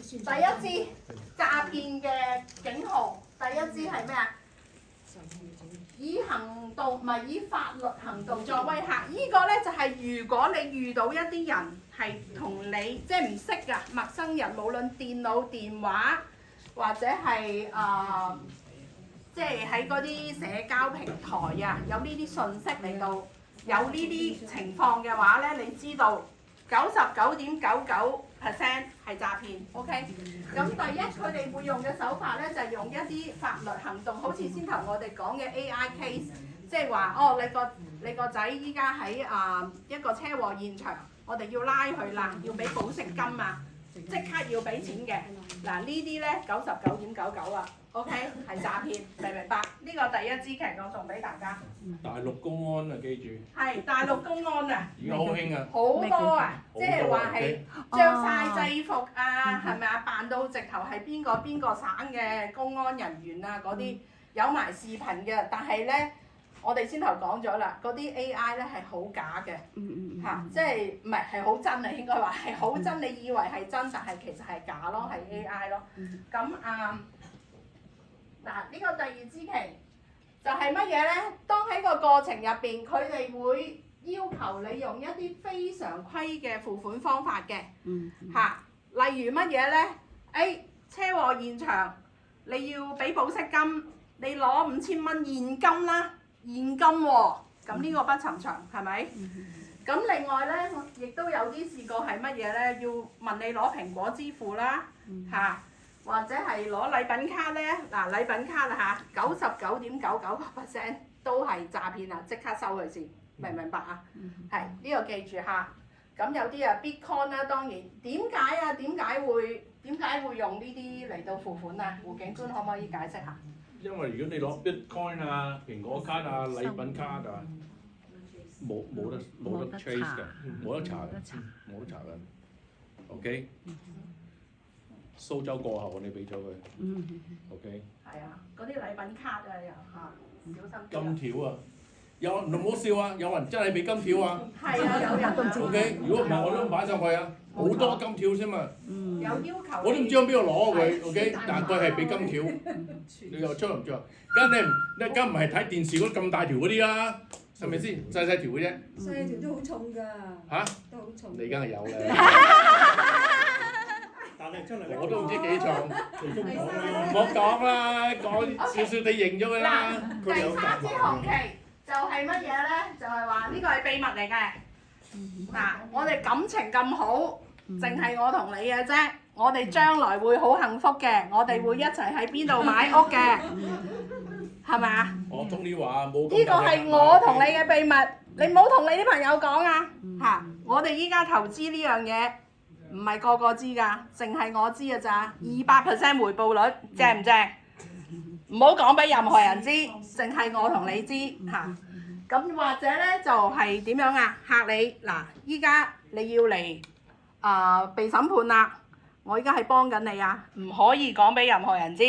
第一支詐騙嘅警號，第一支係咩啊？以行動唔係以法律行動作威嚇，呢個咧就係如果你遇到一啲人係同你即係唔識㗎陌生人，無論電腦、電話或者係即係喺嗰啲社交平台啊，有呢啲信息嚟到有呢啲情況嘅話咧，你知道99.99% 係詐騙 ，OK？咁第一佢哋會用嘅手法咧就係用一啲法律行動，好似先頭我哋講嘅 AI case， 即係話哦你個仔依家喺一個車禍現場，我哋要拉佢啦，要俾保釋金啊，即刻要俾錢嘅。嗱呢啲咧99.99啊 ，OK 係詐騙，明唔明白？呢個第一支劇我送俾大家。大陸公安啊，記住。係大陸公安啊！而家好興啊！好多啊！即係話係着晒制服啊，係咪啊？扮到直頭係邊個省嘅公安人員啊，嗰啲有埋視頻嘅，但係咧，我哋先頭講咗啦，嗰啲 AI 咧係好假嘅，嚇，即係唔係好真啊？應該話係好真，你以為係真，但係其實係假咯，係 AI 咯。咁嗱呢個第二支旗就係乜嘢咧？當喺個過程入邊，佢哋會要求你用一啲非常規嘅付款方法嘅，例如乜嘢咧？車禍現場你要俾保釋金，你攞5000蚊現金啦，現金喎，咁呢個不尋常係咪？咁另外咧，我亦都有啲試過係乜嘢咧？要問你攞蘋果支付啦，或者係攞禮品卡咧，嗱禮品卡啦99.99% 都係詐騙啊！即刻收佢先，明唔明白啊？係呢個記住嚇。咁有啲Bitcoin 啦，當然點解啊？點解會用呢啲嚟到付款啊？胡警官可唔可以解釋下？因為如果你攞 Bitcoin 啊、蘋果卡啊、禮品卡啊，冇得 trace 㗎，冇得查嘅，冇得查嘅。OK。蘇州過後你俾咗佢，OK。係啊，嗰啲禮品卡啊又小心。金條啊，有唔好笑啊！有人真係俾金條啊！係啊，有人 OK，如果唔係我都擺上去啊，好多金條先嘛。有要求。我都唔知喺邊度攞佢，OK，但佢係俾金條，你又出唔出？梗唔係睇電視嗰啲咁大條嗰啲啦，係咪先？細條嘅啫。細條都好重㗎。嚇？都好重。你梗係有啦。我都唔知幾重，唔好講啦，講少少地認咗佢啦。第三支紅旗就係乜嘢咧？就係話呢個係秘密嚟嘅。嗱，我哋感情咁好，淨係我同你嘅啫。我哋將來會好幸福嘅，我哋會一齊喺邊度買屋嘅，係咪啊？我終於話冇。呢個係我同你嘅秘密，你唔好同你啲朋友講啊！嚇，我哋依家投資呢樣嘢。唔係個個知㗎，淨係我知㗎咋，200% 回報率，正唔正？唔好講俾任何人知，淨係我同你知嚇。咁或者咧就係點樣啊？嚇你嗱，依家你要嚟被審判啦，我依家係幫緊你啊，唔可以講俾任何人知，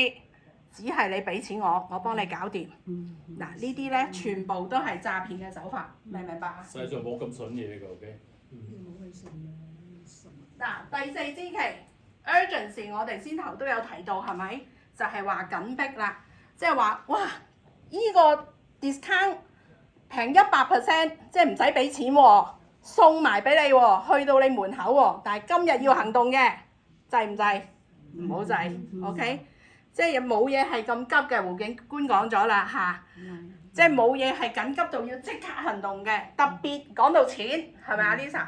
只係你俾錢我，我幫你搞掂。嗱呢啲咧全部都係詐騙嘅手法，明唔明白啊？世上冇咁筍嘢㗎 ，OK。嗱，第四支旗 urgency 我哋先頭都有提到係咪？就係話緊迫啦，即係話哇，依個 discount 平100%，即係唔使俾錢喎，送埋俾你喎，去到你門口喎。但係今日要行動嘅，制唔制？唔好制 ，OK？即係冇嘢係咁急嘅，胡警官講咗啦嚇，即係冇嘢係緊急到要即刻行動嘅。特別講到錢，係咪啊 Lisa？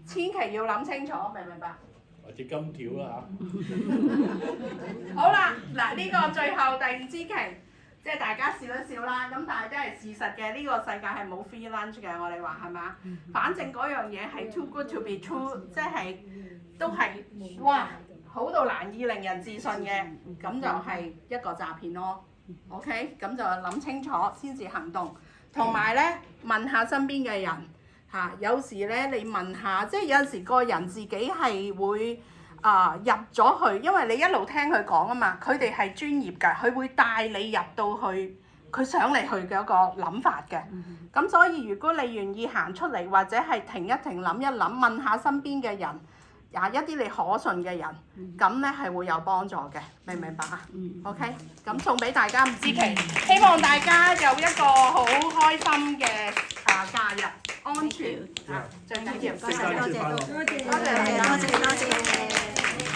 千祈要諗清楚，明唔明白？或者金條啦嚇。好啦，嗱呢個最後第5支旗，即係大家笑一笑啦。咁但係都係事實嘅，呢個世界係冇 free lunch 嘅，我哋話係嘛？反正嗰樣嘢係 too good to be true，即係都係哇好到難以令人置信嘅，咁就係一個詐騙咯。OK，咁就諗清楚先至行動，同埋咧問下身邊嘅人。有時咧，你問下，即係有陣時個人自己係會入咗去，因為你一路聽佢講啊嘛，佢哋係專業㗎，佢會帶你入到去佢想你去嘅一個諗法嘅。咁所以如果你願意行出嚟，或者係停一停諗一諗，問下身邊嘅人，一啲你可信嘅人，咁咧係會有幫助嘅，明唔明白啊？OK， 咁送俾大家五支旗，希望大家有一個好開心嘅假日，安全最緊要。聖誕節快樂！多謝大家。